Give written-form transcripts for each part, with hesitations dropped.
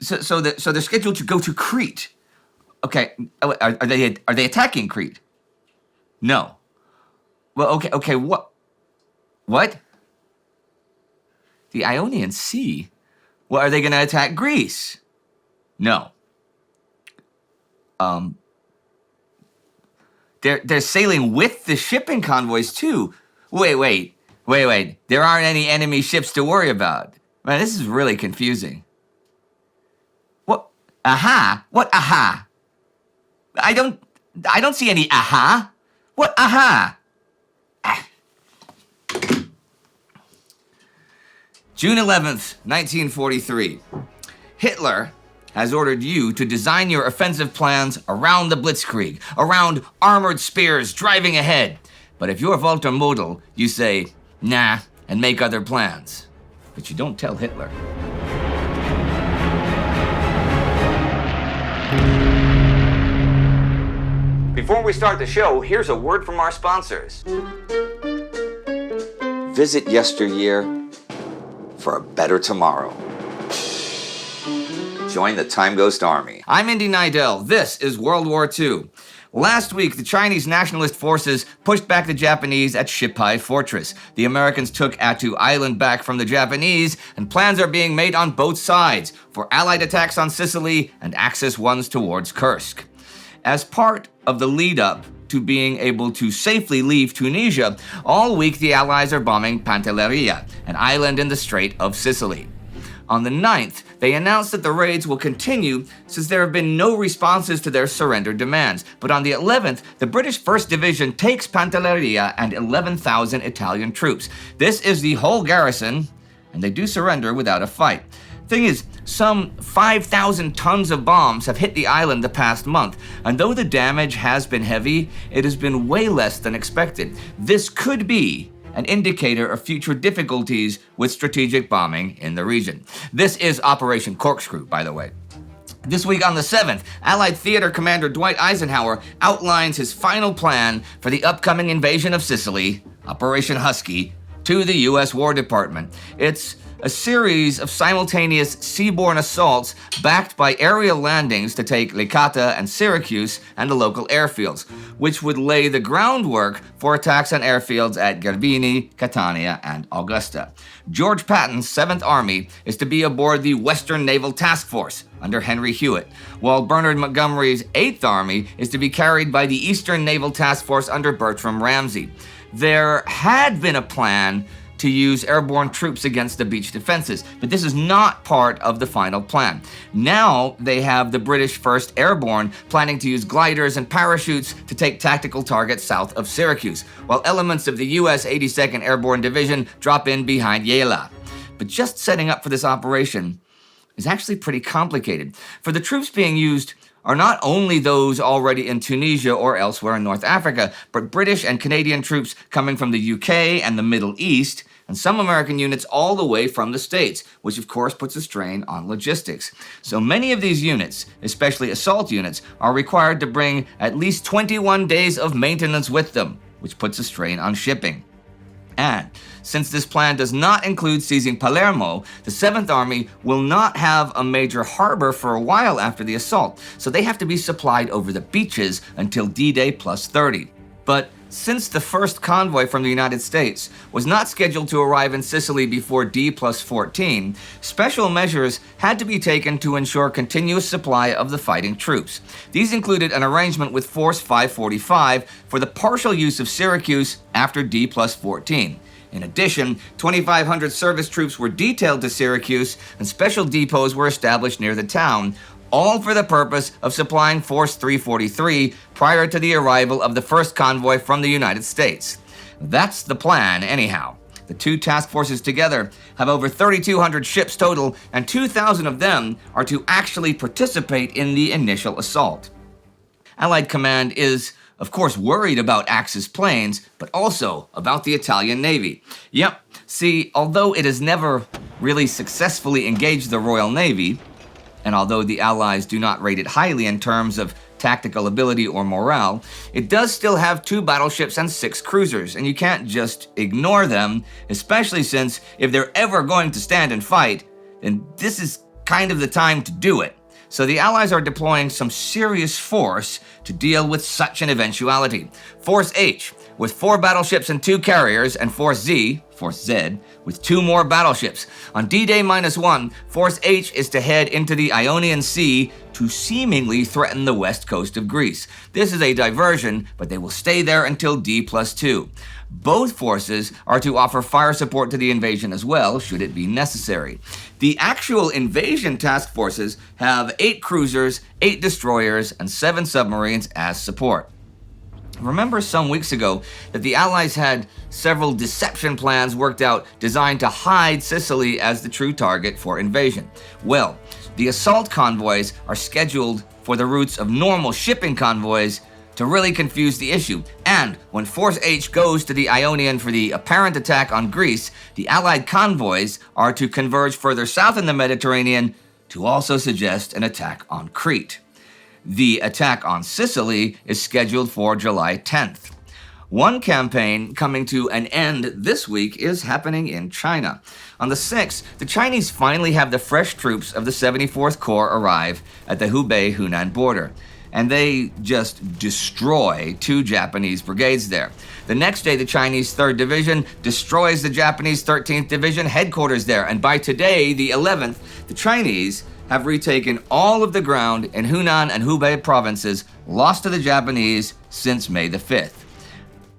So they're scheduled to go to Crete. Okay, are they attacking Crete? No. Well, okay, what? The Ionian Sea? Well, are they going to attack Greece? No. They're sailing with the shipping convoys too. Wait. There aren't any enemy ships to worry about. Man, this is really confusing. What? Aha? What aha? I don't see any aha. What aha? June 11th, 1943. Hitler has ordered you to design your offensive plans around the Blitzkrieg, around armored spears driving ahead. But if you're Walter Model, you say, nah, and make other plans. But you don't tell Hitler. Before we start the show, here's a word from our sponsors. Visit yesteryear for a better tomorrow. Join the Time Ghost Army. I'm Indy Neidell. This is World War II. Last week, the Chinese nationalist forces pushed back the Japanese at Shipai Fortress. The Americans took Attu Island back from the Japanese, and plans are being made on both sides for Allied attacks on Sicily and Axis ones towards Kursk. As part of the lead-up to being able to safely leave Tunisia, all week the Allies are bombing Pantelleria, an island in the Strait of Sicily. On the 9th, they announced that the raids will continue since there have been no responses to their surrender demands. But on the 11th, the British 1st Division takes Pantelleria and 11,000 Italian troops. This is the whole garrison, and they do surrender without a fight. Thing is, some 5,000 tons of bombs have hit the island the past month, and though the damage has been heavy, it has been way less than expected. This could be an indicator of future difficulties with strategic bombing in the region. This is Operation Corkscrew, by the way. This week on the 7th, Allied Theater Commander Dwight Eisenhower outlines his final plan for the upcoming invasion of Sicily, Operation Husky, to the U.S. War Department. It's a series of simultaneous seaborne assaults backed by aerial landings to take Licata and Syracuse and the local airfields, which would lay the groundwork for attacks on airfields at Garbini, Catania, and Augusta. George Patton's 7th Army is to be aboard the Western Naval Task Force under Henry Hewitt, while Bernard Montgomery's 8th Army is to be carried by the Eastern Naval Task Force under Bertram Ramsay. There had been a plan to use airborne troops against the beach defenses, but this is not part of the final plan. Now they have the British 1st Airborne planning to use gliders and parachutes to take tactical targets south of Syracuse, while elements of the US 82nd Airborne Division drop in behind Yela. But just setting up for this operation is actually pretty complicated, for the troops being used are not only those already in Tunisia or elsewhere in North Africa, but British and Canadian troops coming from the UK and the Middle East, and some American units all the way from the States, which of course puts a strain on logistics. So many of these units, especially assault units, are required to bring at least 21 days of maintenance with them, which puts a strain on shipping. And since this plan does not include seizing Palermo, the 7th Army will not have a major harbor for a while after the assault, so they have to be supplied over the beaches until D-Day plus 30. But since the first convoy from the United States was not scheduled to arrive in Sicily before D plus 14, special measures had to be taken to ensure continuous supply of the fighting troops. These included an arrangement with Force 545 for the partial use of Syracuse after D plus 14. In addition, 2,500 service troops were detailed to Syracuse, and special depots were established near the town, all for the purpose of supplying Force 343 prior to the arrival of the first convoy from the United States. That's the plan, anyhow. The two task forces together have over 3,200 ships total, and 2,000 of them are to actually participate in the initial assault. Allied Command is, of course, worried about Axis planes, but also about the Italian Navy. Yep, see, although it has never really successfully engaged the Royal Navy, and although the Allies do not rate it highly in terms of tactical ability or morale, it does still have 2 battleships and 6 cruisers, and you can't just ignore them, especially since if they're ever going to stand and fight, then this is kind of the time to do it. So the Allies are deploying some serious force to deal with such an eventuality. Force H, with 4 battleships and 2 carriers, and Force Z, with 2 more battleships. On D-Day -1, Force H is to head into the Ionian Sea to seemingly threaten the west coast of Greece. This is a diversion, but they will stay there until D+2. Both forces are to offer fire support to the invasion as well, should it be necessary. The actual invasion task forces have 8 cruisers, 8 destroyers, and 7 submarines as support. Remember some weeks ago that the Allies had several deception plans worked out designed to hide Sicily as the true target for invasion. Well, the assault convoys are scheduled for the routes of normal shipping convoys to really confuse the issue. And when Force H goes to the Ionian for the apparent attack on Greece, the Allied convoys are to converge further south in the Mediterranean to also suggest an attack on Crete. The attack on Sicily is scheduled for July 10th. One campaign coming to an end this week is happening in China. On the 6th, the Chinese finally have the fresh troops of the 74th Corps arrive at the Hubei-Hunan border, and they just destroy 2 Japanese brigades there. The next day, the Chinese 3rd Division destroys the Japanese 13th Division headquarters there, and by today, the 11th, the Chinese have retaken all of the ground in Hunan and Hubei provinces lost to the Japanese since May the 5th.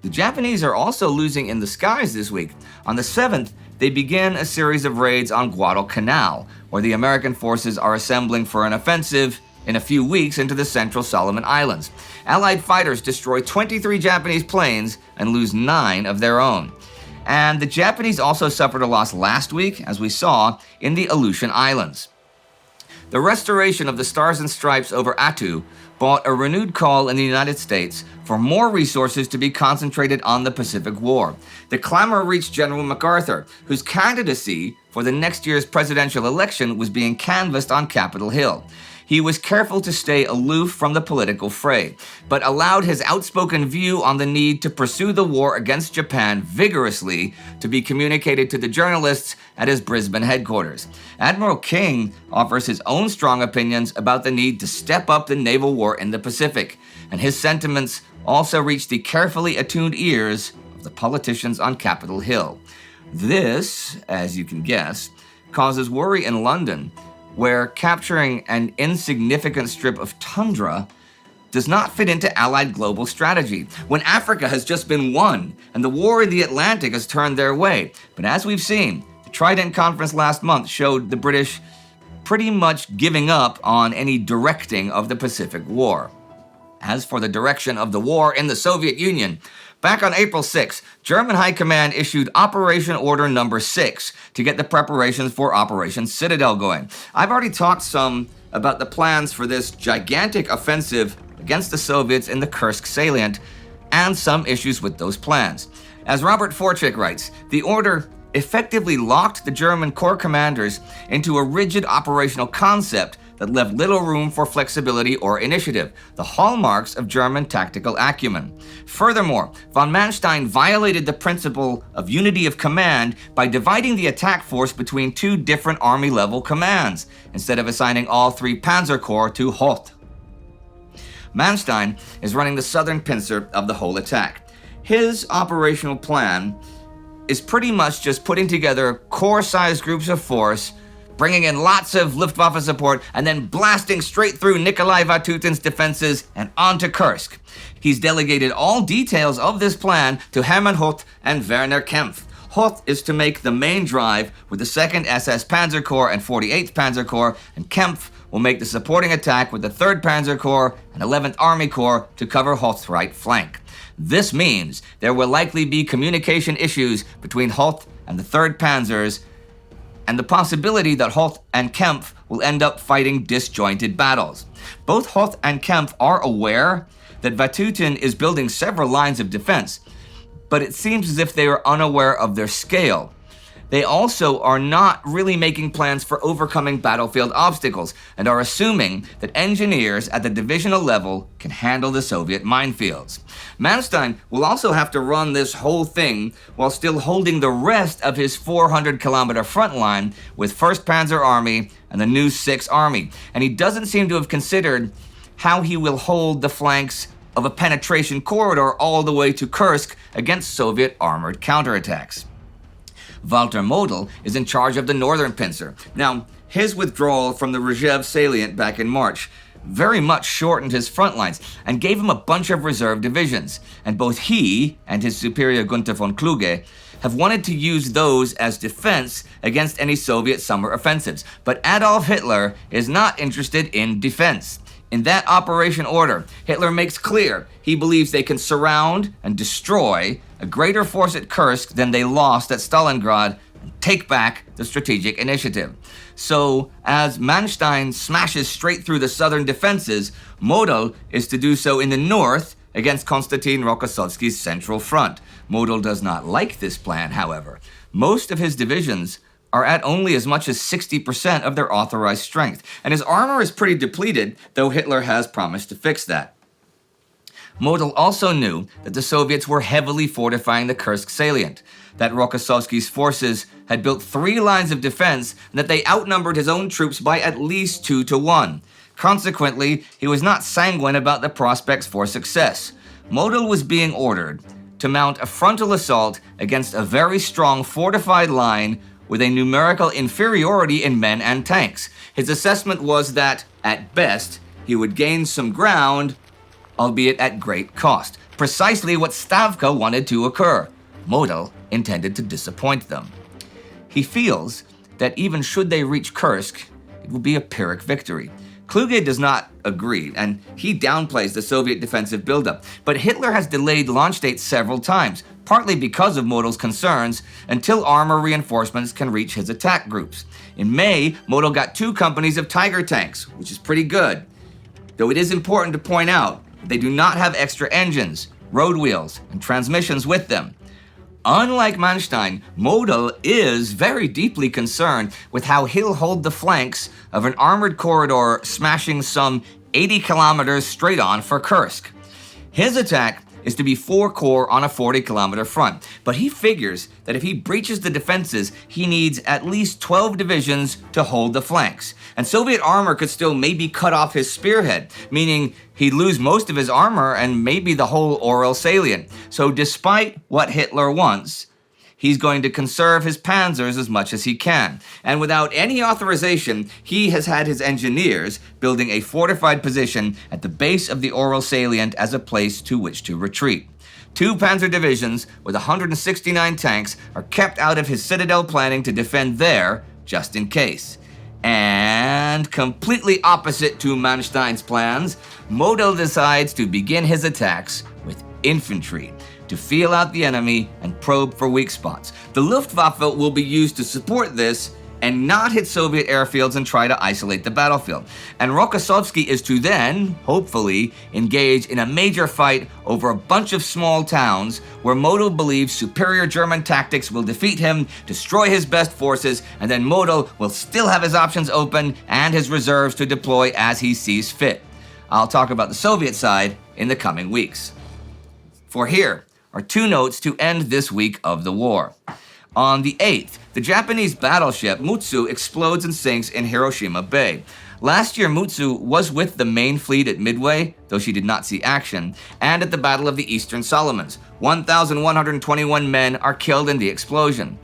The Japanese are also losing in the skies this week. On the 7th, they begin a series of raids on Guadalcanal, where the American forces are assembling for an offensive in a few weeks into the central Solomon Islands. Allied fighters destroy 23 Japanese planes and lose 9 of their own. And the Japanese also suffered a loss last week, as we saw, in the Aleutian Islands. The restoration of the Stars and Stripes over Attu brought a renewed call in the United States for more resources to be concentrated on the Pacific War. The clamor reached General MacArthur, whose candidacy for the next year's presidential election was being canvassed on Capitol Hill. He was careful to stay aloof from the political fray, but allowed his outspoken view on the need to pursue the war against Japan vigorously to be communicated to the journalists at his Brisbane headquarters. Admiral King offers his own strong opinions about the need to step up the naval war in the Pacific, and his sentiments also reach the carefully attuned ears of the politicians on Capitol Hill. This, as you can guess, causes worry in London, where capturing an insignificant strip of tundra does not fit into Allied global strategy, when Africa has just been won and the war in the Atlantic has turned their way. But as we've seen, the Trident Conference last month showed the British pretty much giving up on any directing of the Pacific War. As for the direction of the war in the Soviet Union, back on April 6, German High Command issued Operation Order No. 6 to get the preparations for Operation Citadel going. I've already talked some about the plans for this gigantic offensive against the Soviets in the Kursk Salient and some issues with those plans. As Robert Forczyk writes, the order effectively locked the German Corps commanders into a rigid operational concept that left little room for flexibility or initiative, the hallmarks of German tactical acumen. Furthermore, von Manstein violated the principle of unity of command by dividing the attack force between 2 different army-level commands, instead of assigning all 3 Panzer Corps to Hoth. Manstein is running the southern pincer of the whole attack. His operational plan is pretty much just putting together corps-sized groups of force, bringing in lots of Luftwaffe support, and then blasting straight through Nikolai Vatutin's defenses and onto Kursk. He's delegated all details of this plan to Hermann Hoth and Werner Kempf. Hoth is to make the main drive with the 2nd SS Panzer Corps and 48th Panzer Corps, and Kempf will make the supporting attack with the 3rd Panzer Corps and 11th Army Corps to cover Hoth's right flank. This means there will likely be communication issues between Hoth and the 3rd Panzers, and the possibility that Hoth and Kempf will end up fighting disjointed battles. Both Hoth and Kempf are aware that Vatutin is building several lines of defense, but it seems as if they are unaware of their scale. They also are not really making plans for overcoming battlefield obstacles and are assuming that engineers at the divisional level can handle the Soviet minefields. Manstein will also have to run this whole thing while still holding the rest of his 400-kilometer front line with 1st Panzer Army and the new Sixth Army, and he doesn't seem to have considered how he will hold the flanks of a penetration corridor all the way to Kursk against Soviet armored counterattacks. Walter Model is in charge of the northern pincer. Now, his withdrawal from the Rzhev salient back in March very much shortened his front lines and gave him a bunch of reserve divisions, and both he and his superior Gunther von Kluge have wanted to use those as defense against any Soviet summer offensives. But Adolf Hitler is not interested in defense. In that operation order, Hitler makes clear he believes they can surround and destroy a greater force at Kursk than they lost at Stalingrad and take back the strategic initiative. So, as Manstein smashes straight through the southern defenses, Model is to do so in the north against Konstantin Rokossovsky's central front. Model does not like this plan, however. Most of his divisions are at only as much as 60% of their authorized strength, and his armor is pretty depleted, though Hitler has promised to fix that. Model also knew that the Soviets were heavily fortifying the Kursk salient, that Rokossovsky's forces had built 3 lines of defense, and that they outnumbered his own troops by at least 2-1. Consequently, he was not sanguine about the prospects for success. Model was being ordered to mount a frontal assault against a very strong fortified line with a numerical inferiority in men and tanks. His assessment was that, at best, he would gain some ground, albeit at great cost. Precisely what Stavka wanted to occur. Model intended to disappoint them. He feels that even should they reach Kursk, it will be a Pyrrhic victory. Kluge does not agree, and he downplays the Soviet defensive buildup. But Hitler has delayed launch dates several times, partly because of Model's concerns, until armor reinforcements can reach his attack groups. In May, Model got 2 companies of Tiger tanks, which is pretty good. Though it is important to point out, they do not have extra engines, road wheels, and transmissions with them. Unlike Manstein, Model is very deeply concerned with how he'll hold the flanks of an armored corridor smashing some 80 kilometers straight on for Kursk. His attack is to be 4 corps on a 40-kilometer front, but he figures that if he breaches the defenses, he needs at least 12 divisions to hold the flanks. And Soviet armor could still maybe cut off his spearhead, meaning he'd lose most of his armor and maybe the whole Ural salient. So despite what Hitler wants, he's going to conserve his panzers as much as he can. And without any authorization, he has had his engineers building a fortified position at the base of the Ural salient as a place to which to retreat. 2 panzer divisions with 169 tanks are kept out of his citadel planning to defend there, just in case. And completely opposite to Manstein's plans, Model decides to begin his attacks with infantry, to feel out the enemy and probe for weak spots. The Luftwaffe will be used to support this and not hit Soviet airfields and try to isolate the battlefield. And Rokossovsky is to then, hopefully, engage in a major fight over a bunch of small towns where Model believes superior German tactics will defeat him, destroy his best forces, and then Model will still have his options open and his reserves to deploy as he sees fit. I'll talk about the Soviet side in the coming weeks. For here are 2 notes to end this week of the war. On the 8th, the Japanese battleship Mutsu explodes and sinks in Hiroshima Bay. Last year, Mutsu was with the main fleet at Midway, though she did not see action, and at the Battle of the Eastern Solomons. 1,121 men are killed in the explosion.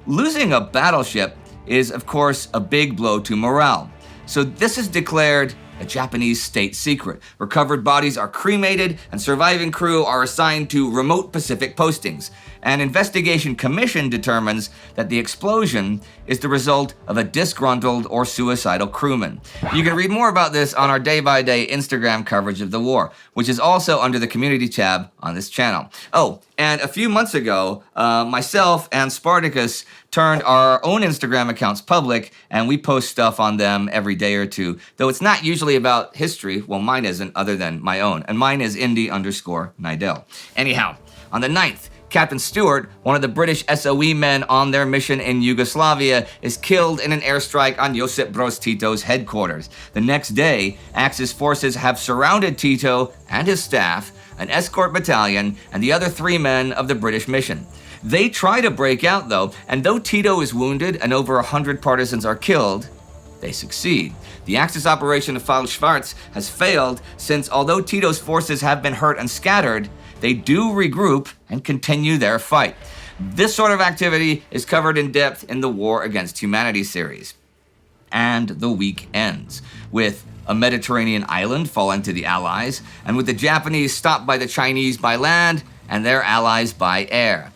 Losing a battleship is, of course, a big blow to morale. So this is declared a Japanese state secret. Recovered bodies are cremated, and surviving crew are assigned to remote Pacific postings. An investigation commission determines that the explosion is the result of a disgruntled or suicidal crewman. You can read more about this on our day-by-day Instagram coverage of the war, which is also under the community tab on this channel. Oh, and a few months ago, myself and Spartacus turned our own Instagram accounts public, and we post stuff on them every day or two, though it's not usually about history. Well, mine isn't, other than my own, and mine is Indy_Neidell. Anyhow, on the 9th, Captain Stewart, one of the British SOE men on their mission in Yugoslavia, is killed in an airstrike on Josip Broz Tito's headquarters. The next day, Axis forces have surrounded Tito and his staff, an escort battalion, and the other 3 men of the British mission. They try to break out, though, and though Tito is wounded and over 100 partisans are killed, they succeed. The Axis operation of Fall Schwarz has failed since although Tito's forces have been hurt and scattered, they do regroup and continue their fight. This sort of activity is covered in depth in the War Against Humanity series. And the week ends with a Mediterranean island falling to the Allies, and with the Japanese stopped by the Chinese by land and their allies by air.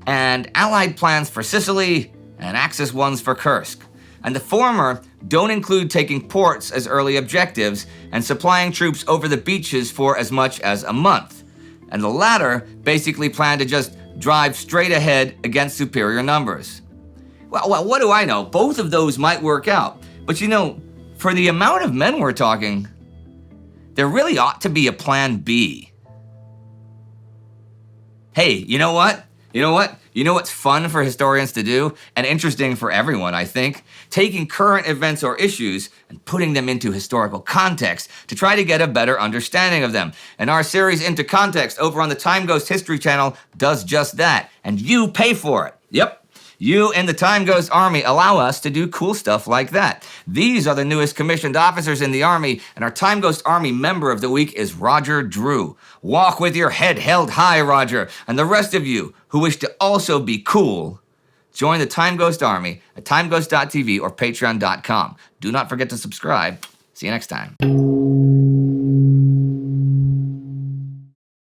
And Allied plans for Sicily and Axis ones for Kursk. And the former don't include taking ports as early objectives and supplying troops over the beaches for as much as a month. And the latter basically plan to just drive straight ahead against superior numbers. Well, what do I know? Both of those might work out. But for the amount of men we're talking, there really ought to be a plan B. Hey, you know what? You know what's fun for historians to do, and interesting for everyone, I think? Taking current events or issues and putting them into historical context to try to get a better understanding of them. And our series Into Context over on the Time Ghost History channel does just that, and you pay for it. Yep. You and the Time Ghost Army allow us to do cool stuff like that. These are the newest commissioned officers in the Army, and our Time Ghost Army member of the week is Roger Drew. Walk with your head held high, Roger. And the rest of you who wish to also be cool, join the Time Ghost Army at timeghost.tv or patreon.com. Do not forget to subscribe. See you next time.